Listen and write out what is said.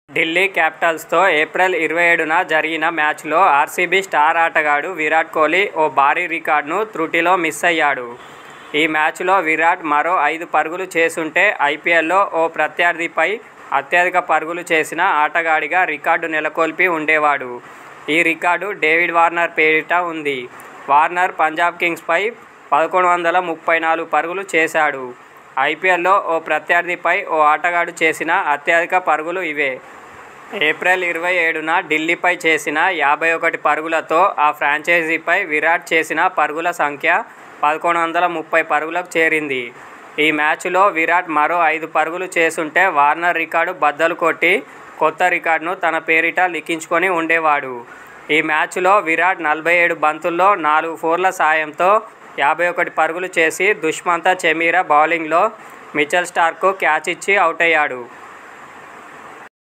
Delhi క్యాపిటల్స్తో April 27న జరిగిన మ్యాచ్లో RCB star ఆటగాడు విరాట్ కోహ్లీ ఓ భారీ రికార్డును త్రుటిలో మిస్ అయ్యాడు. ఈ మ్యాచ్లో విరాట్ మరో 5 పరుగులు చేసుంటే ఐపీఎల్లో ఓ ప్రత్యర్థిపై అత్యధిక పరుగులు చేసిన ఆటగాడిగా రికార్డు నెలకొల్పి ఉండేవాడు. ఈ రికార్డు డేవిడ్ వార్నర్ పేరిట ఉంది. వార్నర్ పంజాబ్ కింగ్స్పై 1134 పరుగులు చేశాడు. ఐపీఎల్లో ఓ ప్రత్యర్థిపై ఓ ఆటగాడు చేసిన అత్యధిక పరుగులు ఇవే. ఏప్రిల్ 27న ఢిల్లీపై చేసిన 51 పరుగులతో ఆ ఫ్రాంచైజీపై విరాట్ చేసిన పరుగుల సంఖ్య 1130 పరుగులకు చేరింది. ఈ మ్యాచ్లో విరాట్ మరో 5 పరుగులు చేసుంటే వార్నర్ రికార్డు బద్దలు కొట్టి కొత్త రికార్డును తన పేరిట లిఖించుకొని ఉండేవాడు. ఈ మ్యాచ్లో విరాట్ 47 బంతుల్లో 4 ఫోర్ల సాయంతో 51 పరుగులు చేసి దుష్మంత చమీరా బౌలింగ్లో మిచెల్ స్టార్క్కు క్యాచ్ ఇచ్చి అవుటయ్యాడు.